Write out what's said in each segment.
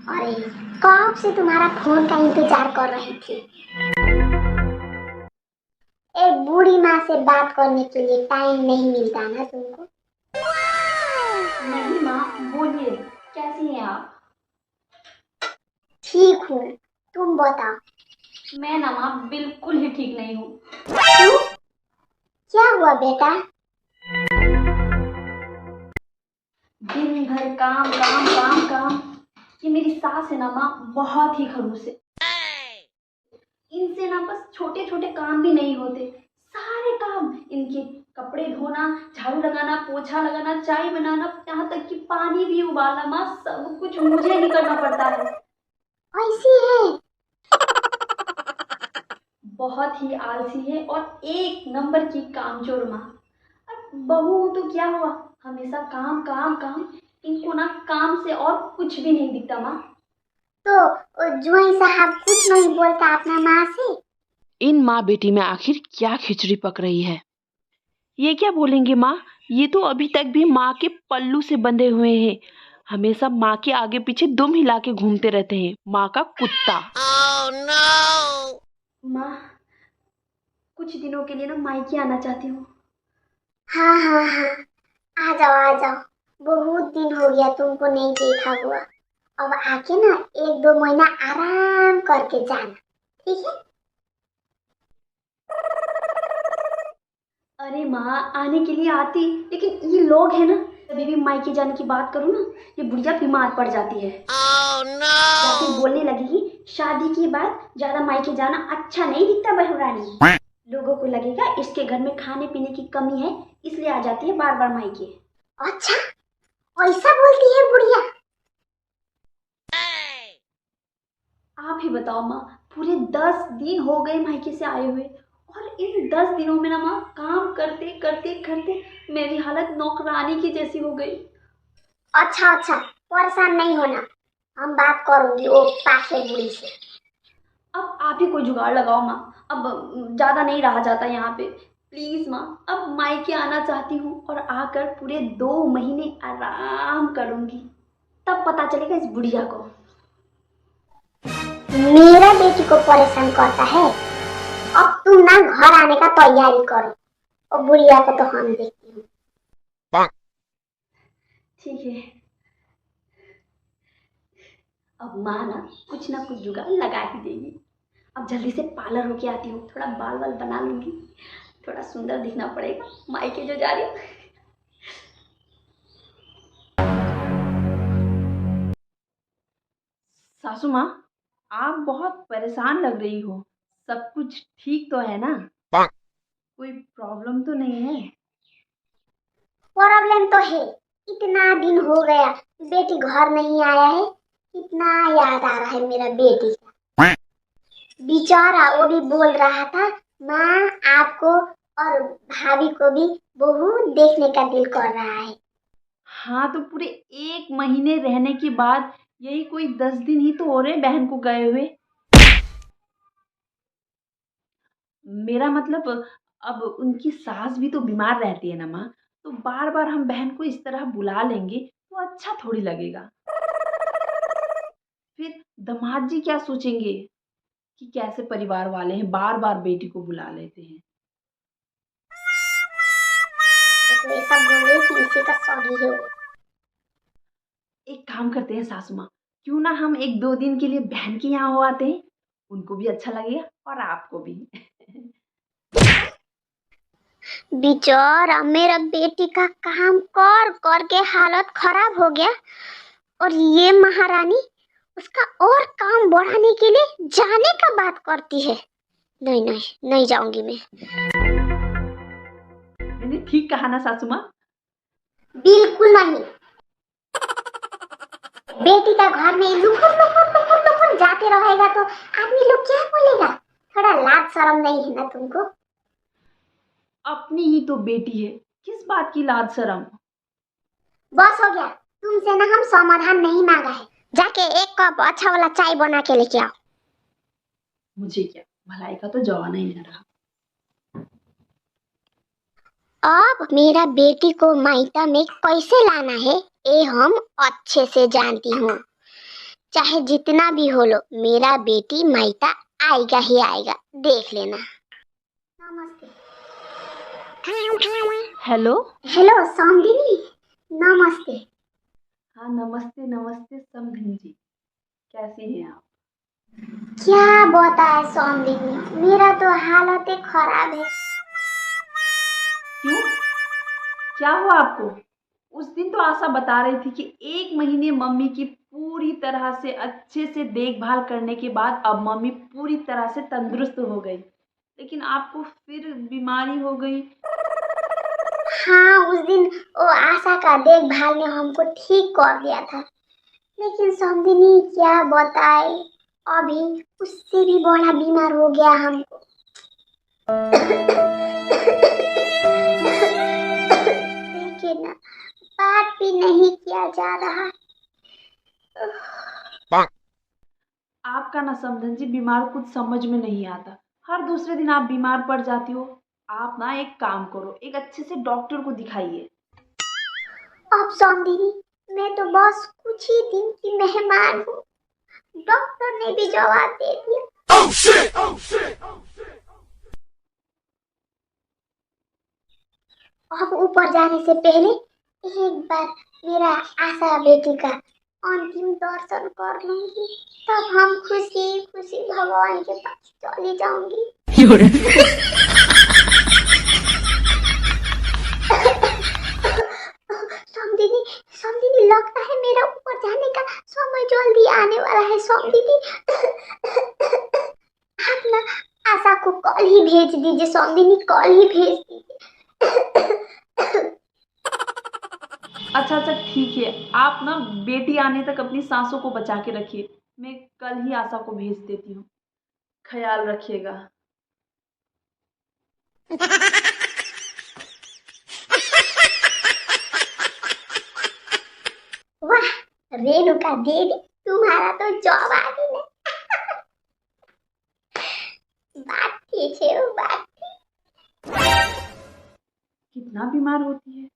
अरे, कब से तुम्हारा फोन का इंतजार कर रही थी। एक बूढ़ी माँ से बात करने के लिए टाइम नहीं मिलता ना तुमको। नहीं माँ, बोलिए, कैसी हैं आप? ठीक हूँ, तुम बताओ। मैं ना माँ बिल्कुल ही ठीक नहीं हूँ। क्यों? क्या हुआ बेटा? दिन भर काम काम काम काम। ये मेरी सास है ना माँ, बहुत ही खड़ूस है। इनसे ना बस छोटे छोटे काम भी नहीं होते, सारे काम इनके, कपड़े धोना, झाड़ू लगाना, पोछा लगाना, चाय बनाना, यहाँ तक कि पानी भी उबालना माँ, सब कुछ मुझे ही करना पड़ता है। ऐसी है? बहुत ही आलसी है और एक नंबर की कामचोर माँ। अब बहू हूं तो क्या हुआ, हमेशा काम काम काम। इनको ना काम से और कुछ भी नहीं दिखता माँ। तो जुआई साहब कुछ नहीं बोलता अपना माँ से? इन माँ बेटी में आखिर क्या खिचड़ी पक रही है? ये क्या बोलेंगे माँ? ये तो अभी तक भी माँ के पल्लू से बंधे हुए हैं। हमेशा माँ के आगे पीछे दुम हिला के घूमते रहते हैं, माँ का कुत्ता। Oh no! माँ, कुछ दिनों के लिए ना मायके आना चाहती हूँ। हाँ हाँ हाँ, आ जाओ आ जाओ। बहुत दिन हो गया तुमको नहीं देखा हुआ। अब आके ना 1-2 महीना आराम करके जाना, ठीक है? अरे माँ, आने के लिए आती, लेकिन ये लोग हैं ना, कभी भी मायके जाने की बात करूँ ना, ये बुढ़िया बीमार पड़ जाती है। Oh no! या फिर बोलने लगेगी शादी के बाद ज्यादा मायके जाना अच्छा नहीं दिखता बहू रानी। लोगों को लगेगा इसके घर में खाने पीने की कमी है, इसलिए आ जाती है बार बार मायके। अच्छा, ऐसा बोलती है बुढ़िया? आप ही बताओ माँ, पूरे 10 दिन हो गए मायके से आए हुए, और इन 10 दिनों में ना माँ, काम करते करते करते मेरी हालत नौकरानी की जैसी हो गई। अच्छा अच्छा, परेशान नहीं होना, हम बात करूंगी वो पाखे बुढ़ी से। अब आप ही कोई जुगाड़ लगाओ माँ, अब ज़्यादा नहीं रहा जाता यहाँ पे। प्लीज़ माँ, अब मायके आना चाहती हूँ और आकर पूरे 2 महीने आराम करूँगी, तब पता चलेगा इस बुढ़िया को। मेरा बेटी को परेशान करता है। अब तुम ना घर आने का तैयारी करो, और बुढ़िया को तो हम देखती हूँ। ठीक है, अब माँ ना कुछ जुगाड़ लगा ही देगी। अब जल्दी से पार्लर होके आती हूँ, थोड़ा बाल वाल बना लूँगी, थोड़ा सुंदर दिखना पड़ेगा मायके जो जा रही हूँ। सासू माँ, आप बहुत परेशान लग रही हो। सब कुछ ठीक तो है ना? कोई प्रॉब्लम तो नहीं है? प्रॉब्लम तो है। इतना दिन हो गया बेटी घर नहीं आया है, कितना याद आ रहा है मेरा बेटी का। बेचारा वो भी बोल रहा था, माँ आपको और भाभी को भी बहुत देखने का दिल कर रहा है। हाँ, तो पूरे 1 महीने रहने के बाद यही कोई 10 दिन ही तो हो रहे बहन को गए हुए। मेरा मतलब, अब उनकी सास भी तो बीमार रहती है ना माँ, तो बार बार हम बहन को इस तरह बुला लेंगे तो अच्छा थोड़ी लगेगा। फिर दामाद जी क्या सोचेंगे कि कैसे परिवार वाले हैं, बार बार बेटी को बुला लेते हैं। तो ऐसा बोले कि इसी का सॉरी है वो। एक काम करते हैं सासू माँ, क्यों ना हम 1-2 दिन के लिए बहन के यहाँ हो आते हैं, उनको भी अच्छा लगेगा और आपको भी। बेचारा मेरा बेटी का काम कर कर के हालत खराब हो गया, और ये महारानी उसका और काम बढ़ाने के लिए जाने का बात करती है। नहीं नहीं, नहीं जाऊंगी मैं। मैंने ठीक कहा ना सासू माँ? बिल्कुल नहीं। बेटी का घर में लुकुर लुकुर लुकुर लुकुर जाते रहेगा तो आदमी लोग क्या बोलेगा? थोड़ा लाज शर्म नहीं है ना तुमको? अपनी ही तो बेटी है, किस बात की लाज शर्म? बस हो गया, तुमसे ना हम समाधान नहीं मांगा है। जाके एक कप अच्छा वाला चाय बना के लेके आओ। मुझे क्या, भलाई का तो जवाना ही नहीं रहा। अब मेरा बेटी को मायका में कैसे लाना है, ये हम अच्छे से जानती हूँ। चाहे जितना भी हो लो, मेरा बेटी मायका आएगा ही आएगा, देख लेना। नमस्ते। हेलो। हेलो समधिनी, नमस्ते। हाँ नमस्ते नमस्ते समधिनी जी, कैसी हैं आप? क्या बताए समधिनी, मेरा तो हालत ही खराब है। क्यों, क्या हुआ आपको? उस दिन तो आशा बता रही थी कि 1 महीने मम्मी की पूरी तरह से अच्छे से देखभाल करने के बाद अब मम्मी पूरी तरह से तंदुरुस्त हो गई, लेकिन आपको फिर बीमारी हो गई। हाँ, उस दिन वो आशा का देखभाल ने हमको ठीक कर दिया था, लेकिन समधिनी क्या बताए, अभी उससे भी बड़ा बीमार हो गया हमको। देखिए ना, बात भी नहीं किया जा रहा। आपका ना समधन जी बीमार कुछ समझ में नहीं आता, हर दूसरे दिन आप बीमार पड़ जाती हो। आप ना एक काम करो, एक अच्छे से डॉक्टर को दिखाइए। अब समधिनी, मैं तो बस कुछ ही दिन की मेहमान हूँ, डॉक्टर ने भी जवाब दे दिया। अब ऊपर जाने से पहले एक बार मेरा आशा बेटी का अंतिम दर्शन कर लूंगी, तब हम खुशी खुशी भगवान के पास चली जाऊंगी। समधिनी, समधिनी लगता है मेरा ऊपर जाने का समय जल्दी आने वाला है। समधिनी, आप ना आशा को कल ही भेज दीजिए। समधिनी, कल ही भेज दीजिए। अच्छा अच्छा ठीक है, आप ना बेटी आने तक अपनी सांसों को बचा के रखिए, मैं कल ही आशा को भेज देती हूँ, ख्याल रखिएगा। वाह रेणुका देवी, तुम्हारा तो जवाब ही नहीं। बात ठीक है, वो बात। कितना बीमार होती है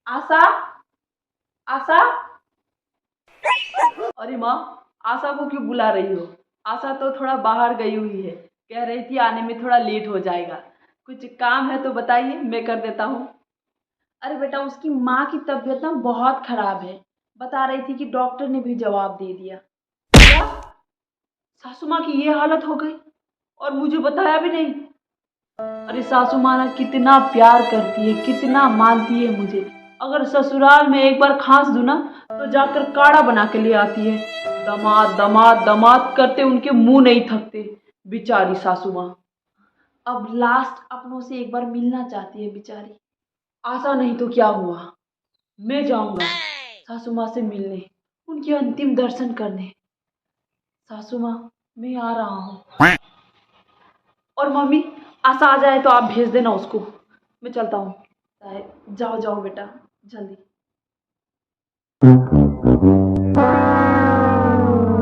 आशा। आशा, अरे माँ, आशा को क्यों बुला रही हो? आशा तो थोड़ा बाहर गई हुई है, कह रही थी आने में थोड़ा लेट हो जाएगा। कुछ काम है तो बताइए, मैं कर देता हूँ। अरे बेटा, उसकी माँ की तबीयत ना बहुत खराब है, बता रही थी कि डॉक्टर ने भी जवाब दे दिया। क्या सासू माँ की ये हालत हो गई और मुझे बताया भी नहीं? अरे सासू माँ ना कितना प्यार करती है, कितना मानती है मुझे। अगर ससुराल में एक बार खांस दूं ना तो जाकर काढ़ा बना के ले आती है। दमाद दमाद दमाद करते उनके मुंह नहीं थकते, बेचारी सासू माँ। अब लास्ट अपनों से एक बार मिलना चाहती है बेचारी। आशा नहीं तो क्या हुआ, मैं जाऊंगा सासू माँ से मिलने, उनके अंतिम दर्शन करने। सासू माँ, मैं आ रहा हूँ। और मम्मी, आशा आ जाए तो आप भेज देना उसको, मैं चलता हूँ। जाओ जाओ बेटा, जल्दी।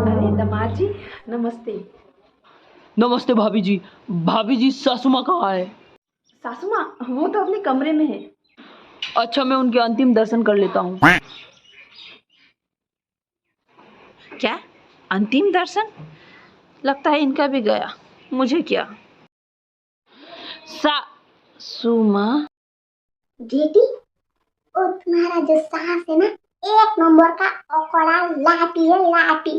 अरे दामाद जी, नमस्ते। नमस्ते भाभी जी। भाभी जी, सासू माँ कहाँ है? सासू माँ वो तो अपने कमरे में है। अच्छा, मैं उनके अंतिम दर्शन कर लेता हूँ। क्या अंतिम दर्शन? लगता है इनका भी गया, मुझे क्या। सासू माँ, बेटी, और तुम्हारा जो सास है ना, एक नंबर का औकड़ा लाटी है, लाटी।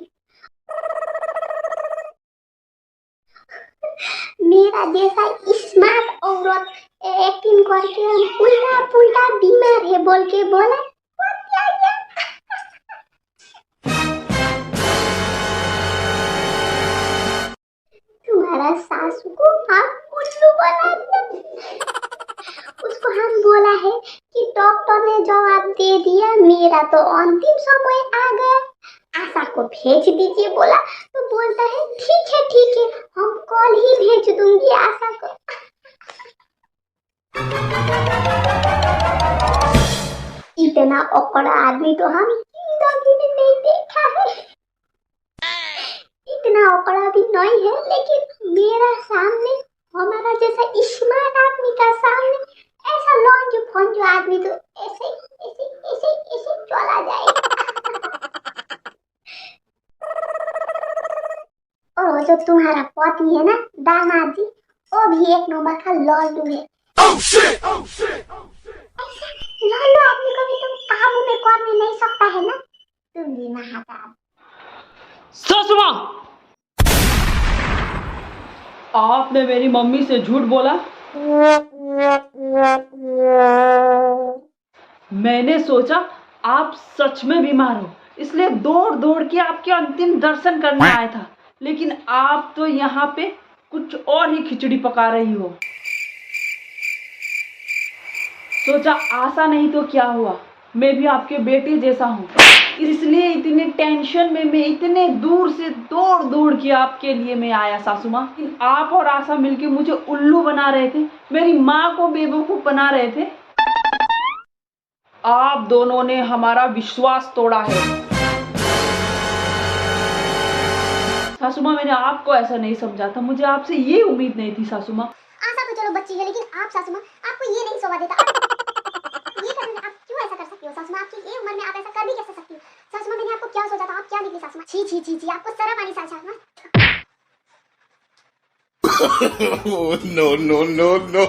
मेरा जैसा स्मार्ट औरत एक्टिंग करके उल्टा पुल्टा बीमार है बोल के बोला। तुम्हारा सासू को आप उल्लू बना दिया। उसको हम बोला है कि डॉक्टर ने जवाब दे दिया, मेरा तो अंतिम समय आ गया, आशा को भेज दीजिए बोला, तो बोलता है ठीक है, हम कल ही भेज दूंगी आशा को। इतना औकड़ा आदमी तो हम जिंदगी में नहीं देखा है। इतना औकड़ा भी नहीं है, लेकिन मेरा सामने, हमारा जैसा स्मार्ट आदमी का सामने ऐसा लॉन्ज फंज आदमी तो ऐसे ऐसे ऐसे ऐसे चला जाएगा। जो तुम्हारा पति है ना दामाद जी, वो भी एक नंबर का लॉल्लू है। लॉल्लू आदमी को भी तुम काबू में करने नहीं सकता है ना, तुम भी महाताब। सासू माँ, आपने मेरी मम्मी से झूठ बोला। मैंने सोचा आप सच में बीमार हो, इसलिए दौड़ दौड़ के आपके अंतिम दर्शन करने आया था, लेकिन आप तो यहाँ पे कुछ और ही खिचड़ी पका रही हो। सोचा आशा नहीं तो क्या हुआ, मैं भी आपके बेटे जैसा हूँ, इसलिए इतने टेंशन में मैं इतने दूर से दौड़ दौड़ के आपके लिए मैं आया सासू माँ। आप और आशा मिलके मुझे उल्लू बना रहे थे, मेरी माँ को बेवकूफ बना रहे थे। आप दोनों ने हमारा विश्वास तोड़ा है। सासू माँ, मैंने आपको ऐसा नहीं समझा था, मुझे आपसे ये उम्मीद नहीं थी सासू माँ। आशा तो चलो बच्ची है, लेकिन आप सासू माँ, आपको ये नहीं शोभा देता। ये करने आप क्यों ऐसा कर सकती हो सासू माँ? आपकी ये उम्र में आप ऐसा कर भी कैसे सकती हो सासू माँ? मैंने आपको क्या सोचा था, आप क्या निकली सासू माँ? छी छी छी छी, आपको शर्म आनी सासू माँ। No, no, no, no.